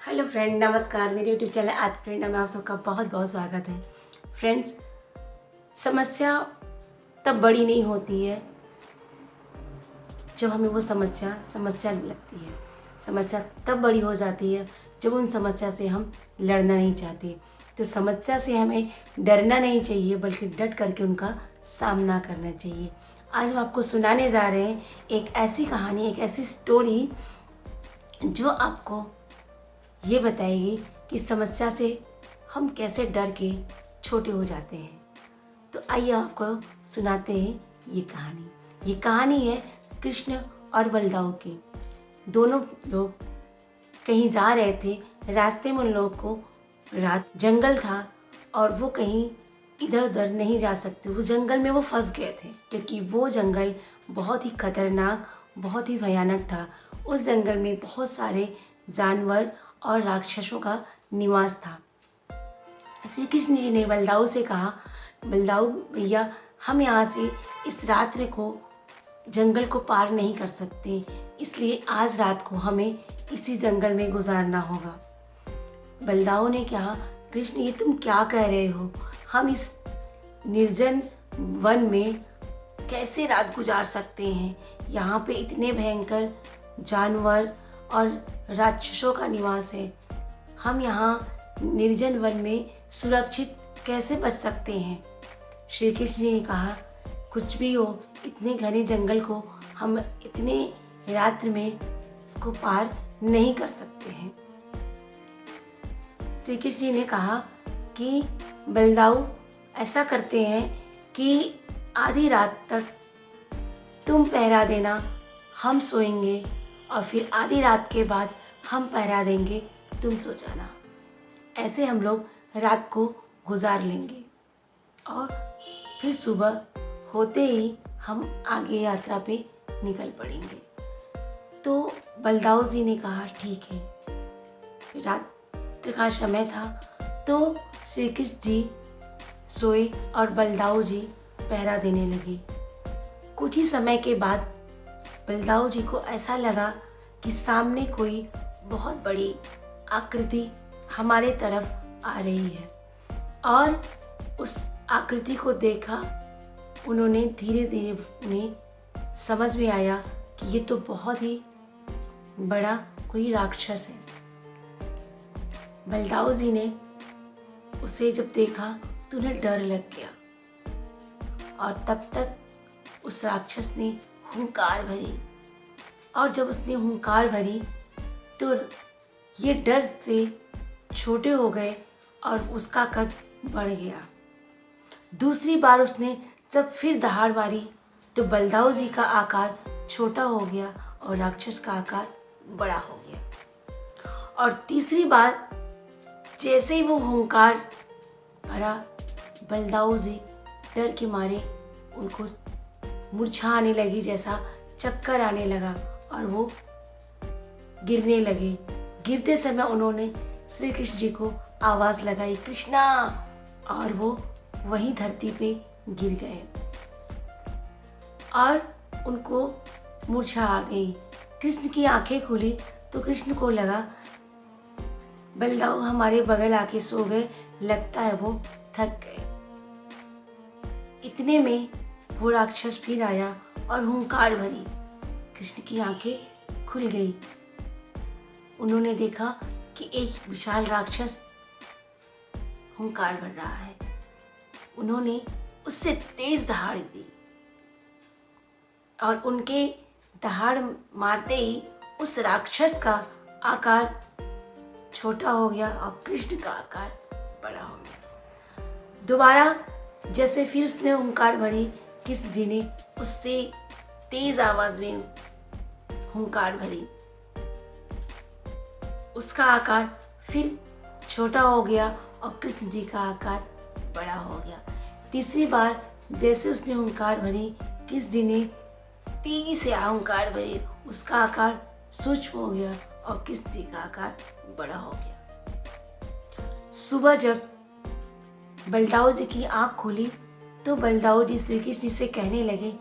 Hello friend, नमस्कार। मेरे YouTube channel आदि प्रेरणा में आप सबका बहुत बहुत स्वागत है। फ्रेंड्स, समस्या तब बड़ी नहीं होती है जब हमें वो समस्या लगती है। समस्या तब बड़ी हो जाती है जब उन समस्या से हम लड़ना नहीं चाहते। तो समस्या से हमें डरना नहीं चाहिए, बल्कि डट करके उनका सामना करना चाहिए। आज हम आपको सुनाने जा रहे हैं एक ऐसी कहानी, एक ऐसी स्टोरी जो आपको ये बताएगी कि समस्या से हम कैसे डर के छोटे हो जाते हैं। तो आइए आपको सुनाते हैं ये कहानी। ये कहानी है कृष्ण और बलदाऊ की। दोनों लोग कहीं जा रहे थे। रास्ते में उन लोगों को रात जंगल था और वो कहीं इधर उधर नहीं जा सकते। वो जंगल में वो फंस गए थे, क्योंकि वो जंगल बहुत ही खतरनाक, बहुत ही भयानक था। उस जंगल में बहुत सारे जानवर और राक्षसों का निवास था। श्री कृष्ण जी ने बलदाऊ से कहा, बलदाऊ भैया, हम यहाँ से इस रात्रि को जंगल को पार नहीं कर सकते, इसलिए आज रात को हमें इसी जंगल में गुजारना होगा। बलदाऊ ने कहा, कृष्ण ये तुम क्या कह रहे हो? हम इस निर्जन वन में कैसे रात गुजार सकते हैं? यहाँ पे इतने भयंकर जानवर और राक्षसों का निवास है। हम यहाँ निर्जन वन में सुरक्षित कैसे बच सकते हैं? श्री कृष्ण जी ने कहा, कुछ भी हो, इतने घने जंगल को हम इतने रात्र में इसको पार नहीं कर सकते हैं। श्री कृष्ण जी ने कहा कि बलदाऊ, ऐसा करते हैं कि आधी रात तक तुम पहरा देना, हम सोएंगे, और फिर आधी रात के बाद हम पहरा देंगे, तुम सो जाना। ऐसे हम लोग रात को गुजार लेंगे और फिर सुबह होते ही हम आगे यात्रा पे निकल पड़ेंगे। तो बलदाऊ जी ने कहा, ठीक है। रात का समय था तो श्री कृष्ण जी सोए और बलदाऊ जी पहरा देने लगे। कुछ ही समय के बाद बलदाऊ जी को ऐसा लगा कि सामने कोई बहुत बड़ी आकृति हमारे तरफ आ रही है, और उस आकृति को देखा। उन्होंने धीरे धीरे उन्हें समझ में आया कि ये तो बहुत ही बड़ा कोई राक्षस है। बलदाऊ जी ने उसे जब देखा तो उन्हें डर लग गया, और तब तक उस राक्षस ने हुंकार भरी, और जब उसने हुंकार भरी तो ये डर से छोटे हो गए और उसका कद बढ़ गया। दूसरी बार उसने जब फिर दहाड़ मारी तो बलदाऊ जी का आकार छोटा हो गया और राक्षस का आकार बड़ा हो गया। और तीसरी बार जैसे ही वो हुंकार भरा, बलदाऊ जी डर के मारे उनको मूर्छा आने लगी, जैसा चक्कर आने लगा, और वो गिरने लगे। गिरते समय उन्होंने श्री कृष्ण जी को आवाज़ लगाई, कृष्णा, और वो वहीं धरती पे गिर गए और उनको मूर्छा आ गई। कृष्ण की आंखें खुली तो कृष्ण को लगा बलदाऊ हमारे बगल आके सो गए, लगता है वो थक गए। इतने में वो राक्षस फिर आया और हुंकार भरी। कृष्ण की आंखें खुल गई। उन्होंने देखा कि एक विशाल राक्षस हुंकार भर रहा है। उन्होंने उससे तेज दहाड़ दी, और उनके दहाड़ मारते ही उस राक्षस का आकार छोटा हो गया और कृष्ण का आकार बड़ा हो गया। दोबारा जैसे फिर उसने हुंकार भरी, कृष्ण जी ने उससे तेज आवाज में हुंकार भरी। उसका आकार फिर छोटा हो गया और कृष्ण जी का आकार बड़ा हो गया। तीसरी बार जैसे उसने हुंकार भरी, कृष्ण जी ने तेजी से हुंकार भरी, उसका आकार सूक्ष्म हो गया और कृष्ण जी का आकार बड़ा हो गया। सुबह जब बलदाऊ जी की आंख खुली तो बलदाऊ जी श्री कृष्ण जी से कहने लगे,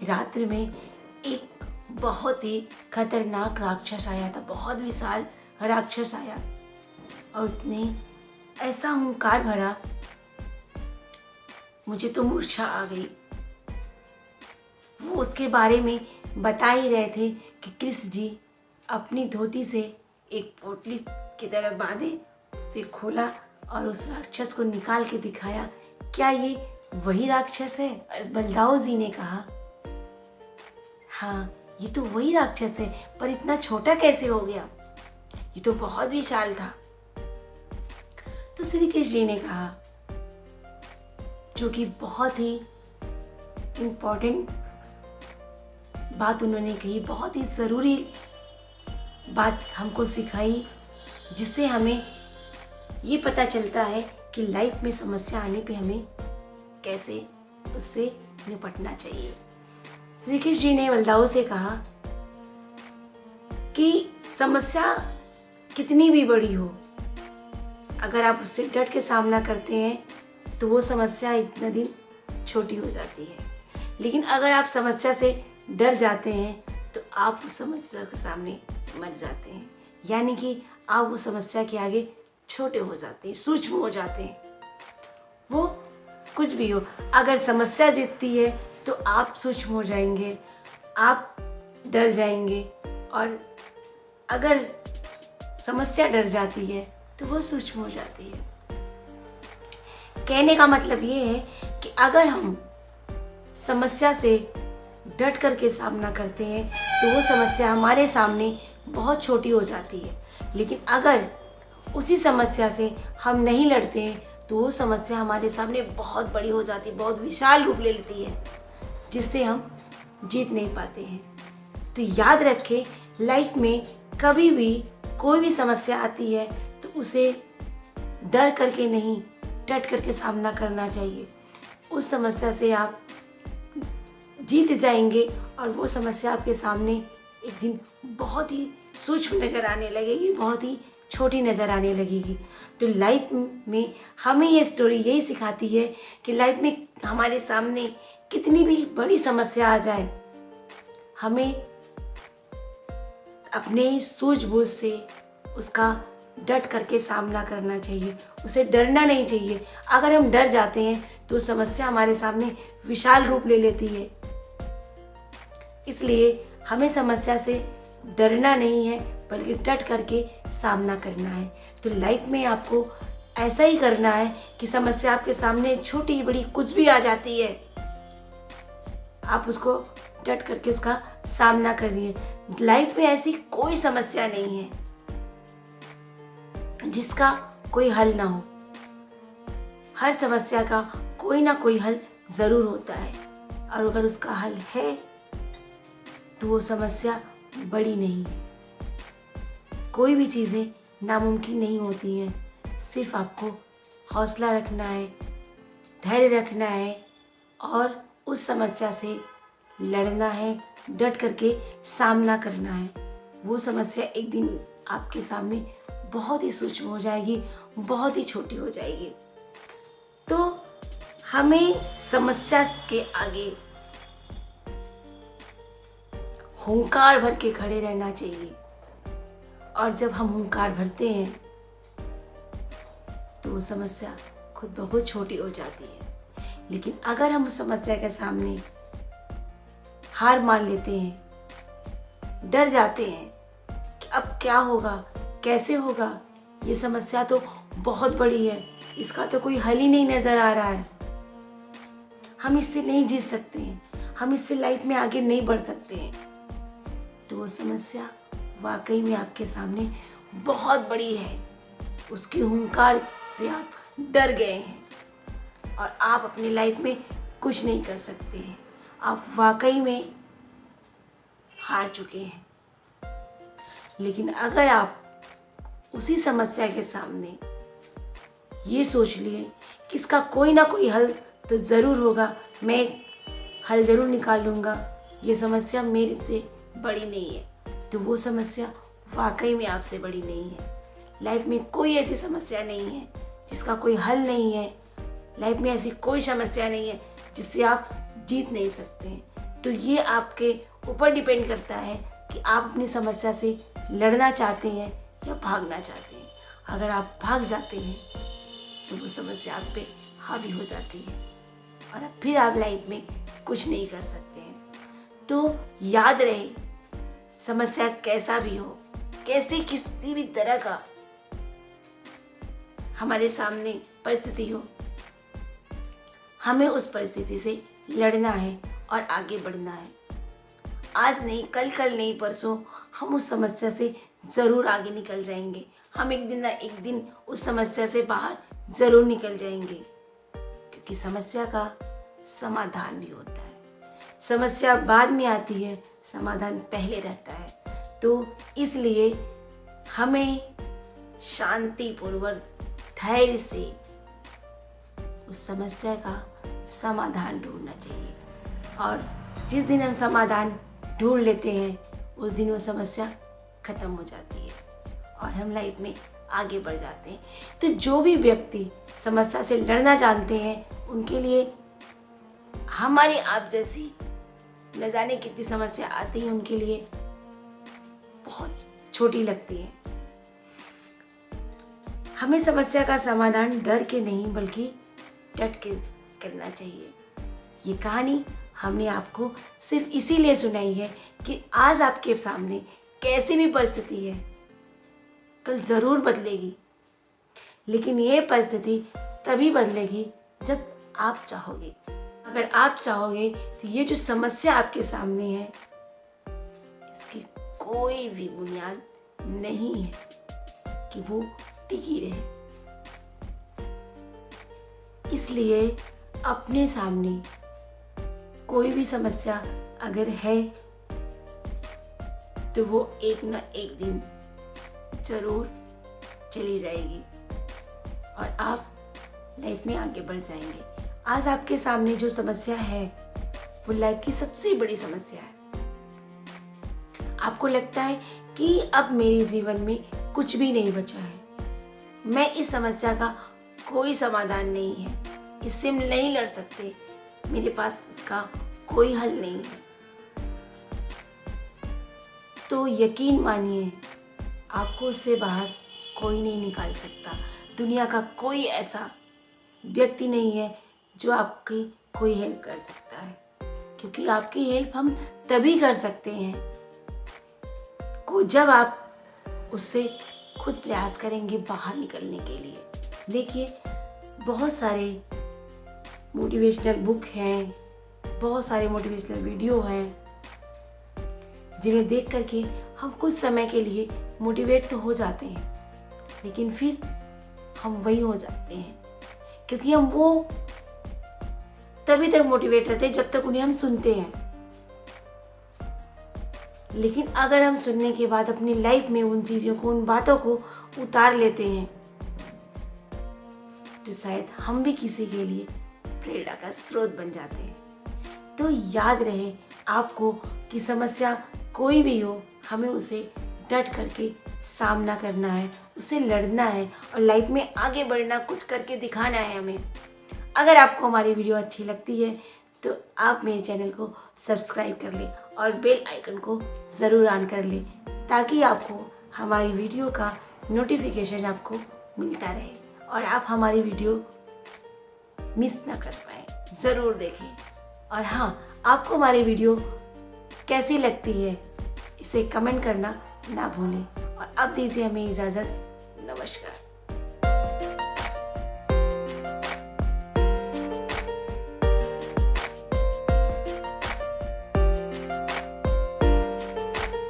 रात्रि में एक बहुत ही खतरनाक राक्षस आया था, बहुत विशाल राक्षस आया। और उसने ऐसा हुंकार भरा, मुझे तो मूर्छा आ गई। वो उसके बारे में बता ही रहे थे कि कृष्ण जी अपनी धोती से एक पोटली की तरह बांधे, उसे खोला और उस राक्षस को निकाल के दिखाया। क्या ये वही राक्षस है? बलदाऊ जी ने कहा, हाँ ये तो वही राक्षस है, पर इतना छोटा कैसे हो गया? ये तो बहुत विशाल था। तो श्री कृष्ण जी ने कहा, जो कि बहुत ही इम्पोर्टेंट बात उन्होंने कही, बहुत ही ज़रूरी बात हमको सिखाई, जिससे हमें ये पता चलता है कि लाइफ में समस्या आने पे हमें कैसे उससे निपटना चाहिए। श्री कृष्ण जी ने बलदाऊ से कहा कि समस्या कितनी भी बड़ी हो, अगर आप उससे डट के सामना करते हैं तो वो समस्या इतना दिन छोटी हो जाती है। लेकिन अगर आप समस्या से डर जाते हैं तो आप उस समस्या के सामने मर जाते हैं, यानी कि आप उस समस्या के आगे छोटे हो जाते हैं, सूक्ष्म हो जाते हैं। वो कुछ भी हो, अगर समस्या जीतती है तो आप सूक्ष्म हो जाएंगे, आप डर जाएंगे, और अगर समस्या डर जाती है तो वो सूक्ष्म हो जाती है। कहने का मतलब ये है कि अगर हम समस्या से डट करके सामना करते हैं तो वो समस्या हमारे सामने बहुत छोटी हो जाती है। लेकिन अगर उसी समस्या से हम नहीं लड़ते हैं तो वो समस्या हमारे सामने बहुत बड़ी हो जाती है, बहुत विशाल रूप ले लेती है, जिससे हम जीत नहीं पाते हैं। तो याद रखें, लाइफ में कभी भी कोई भी समस्या आती है तो उसे डर करके नहीं, डट करके सामना करना चाहिए। उस समस्या से आप जीत जाएंगे और वो समस्या आपके सामने एक दिन बहुत ही सूक्ष्म नज़र आने लगेगी, बहुत ही छोटी नज़र आने लगेगी। तो लाइफ में हमें ये स्टोरी यही सिखाती है कि लाइफ में हमारे सामने कितनी भी बड़ी समस्या आ जाए, हमें अपने सूझबूझ से उसका डट करके सामना करना चाहिए, उसे डरना नहीं चाहिए। अगर हम डर जाते हैं तो समस्या हमारे सामने विशाल रूप ले लेती है। इसलिए हमें समस्या से डरना नहीं है, बल्कि डट करके सामना करना है। तो लाइफ में आपको ऐसा ही करना है कि समस्या आपके सामने छोटी बड़ी कुछ भी आ जाती है, आप उसको डट करके उसका सामना करिए। लाइफ में ऐसी कोई समस्या नहीं है जिसका कोई हल ना हो। हर समस्या का कोई ना कोई हल ज़रूर होता है, और अगर उसका हल है तो वो समस्या बड़ी नहीं है। कोई भी चीज़ें नामुमकिन नहीं होती हैं, सिर्फ आपको हौसला रखना है, धैर्य रखना है और उस समस्या से लड़ना है, डट करके सामना करना है। वो समस्या एक दिन आपके सामने बहुत ही सूक्ष्म हो जाएगी, बहुत ही छोटी हो जाएगी। तो हमें समस्या के आगे हुंकार भर के खड़े रहना चाहिए, और जब हम हुंकार भरते हैं तो वो समस्या खुद ब खुद छोटी हो जाती है। लेकिन अगर हम उस समस्या के सामने हार मान लेते हैं, डर जाते हैं कि अब क्या होगा, कैसे होगा, ये समस्या तो बहुत बड़ी है, इसका तो कोई हल ही नहीं नज़र आ रहा है, हम इससे नहीं जीत सकते हैं, हम इससे लाइफ में आगे नहीं बढ़ सकते हैं, तो वो समस्या वाकई में आपके सामने बहुत बड़ी है। उसके हुंकार से आप डर गए हैं और आप अपनी लाइफ में कुछ नहीं कर सकते हैं, आप वाकई में हार चुके हैं। लेकिन अगर आप उसी समस्या के सामने ये सोच लिए कि इसका कोई ना कोई हल तो ज़रूर होगा, मैं एक हल ज़रूर निकाल लूँगा, ये समस्या मेरे से बड़ी नहीं है, तो वो समस्या वाकई में आपसे बड़ी नहीं है। लाइफ में कोई ऐसी समस्या नहीं है जिसका कोई हल नहीं है, लाइफ में ऐसी कोई समस्या नहीं है जिससे आप जीत नहीं सकते हैं। तो ये आपके ऊपर डिपेंड करता है कि आप अपनी समस्या से लड़ना चाहते हैं या भागना चाहते हैं। अगर आप भाग जाते हैं तो वो समस्या आप पे हावी हो जाती है और अब फिर आप लाइफ में कुछ नहीं कर सकते हैं। तो याद रहे, समस्या कैसा भी हो, कैसे किसी भी तरह का हमारे सामने परिस्थिति हो, हमें उस परिस्थिति से लड़ना है और आगे बढ़ना है। आज नहीं, कल नहीं, परसों हम उस समस्या से ज़रूर आगे निकल जाएंगे। हम एक दिन ना एक दिन उस समस्या से बाहर ज़रूर निकल जाएंगे, क्योंकि समस्या का समाधान भी होता है। समस्या बाद में आती है, समाधान पहले रहता है। तो इसलिए हमें शांतिपूर्वक धैर्य से उस समस्या का समाधान ढूंढना चाहिए, और जिस दिन हम समाधान ढूंढ लेते हैं उस दिन वो समस्या ख़त्म हो जाती है और हम लाइफ में आगे बढ़ जाते हैं। तो जो भी व्यक्ति समस्या से लड़ना जानते हैं उनके लिए हमारी आप जैसी न जाने कितनी समस्या आती है उनके लिए बहुत छोटी लगती है। हमें समस्या का समाधान डर के नहीं बल्कि डट के करना चाहिए। ये कहानी हमने आपको सिर्फ इसीलिए सुनाई है कि आज आपके सामने कैसी भी परिस्थिति है, कल ज़रूर बदलेगी, लेकिन ये परिस्थिति तभी बदलेगी जब आप चाहोगे। अगर आप चाहोगे तो ये जो समस्या आपके सामने है इसकी कोई भी बुनियाद नहीं है कि वो टिकी रहे। इसलिए अपने सामने कोई भी समस्या अगर है तो वो एक ना एक दिन जरूर चली जाएगी और आप लाइफ में आगे बढ़ जाएंगे। आज आपके सामने जो समस्या है वो लाइफ की सबसे बड़ी समस्या है। आपको लगता है कि अब मेरे जीवन में कुछ भी नहीं बचा है, मैं इस समस्या का कोई समाधान नहीं है, इससे हम नहीं लड़ सकते, मेरे पास इसका कोई हल नहीं है। तो यकीन मानिए आपको उससे बाहर कोई नहीं निकाल सकता। दुनिया का कोई ऐसा व्यक्ति नहीं है जो आपकी कोई हेल्प कर सकता है, क्योंकि आपकी हेल्प हम तभी कर सकते हैं जब आप उससे खुद प्रयास करेंगे बाहर निकलने के लिए। देखिए, बहुत सारे मोटिवेशनल बुक हैं, बहुत सारे मोटिवेशनल वीडियो हैं जिन्हें देख करके हम कुछ समय के लिए मोटिवेट तो हो जाते हैं, लेकिन फिर हम वही हो जाते हैं, क्योंकि हम वो तभी तक मोटिवेट रहते हैं जब तक उन्हें हम सुनते हैं। लेकिन अगर हम सुनने के बाद अपनी लाइफ में उन चीज़ों को, उन बातों को उतार लेते हैं तो शायद हम भी किसी के लिए प्रेरणा का स्रोत बन जाते हैं। तो याद रहे आपको कि समस्या कोई भी हो, हमें उसे डट करके सामना करना है, उससे लड़ना है और लाइफ में आगे बढ़ना, कुछ करके दिखाना है हमें। अगर आपको हमारी वीडियो अच्छी लगती है तो आप मेरे चैनल को सब्सक्राइब कर लें और बेल आइकन को ज़रूर ऑन कर लें, ताकि आपको हमारी वीडियो का नोटिफिकेशन आपको मिलता रहे और आप हमारी वीडियो मिस ना कर पाएँ। ज़रूर देखें। और हाँ, आपको हमारी वीडियो कैसी लगती है इसे कमेंट करना ना भूलें। और अब दीजिए हमें इजाज़त। नमस्कार।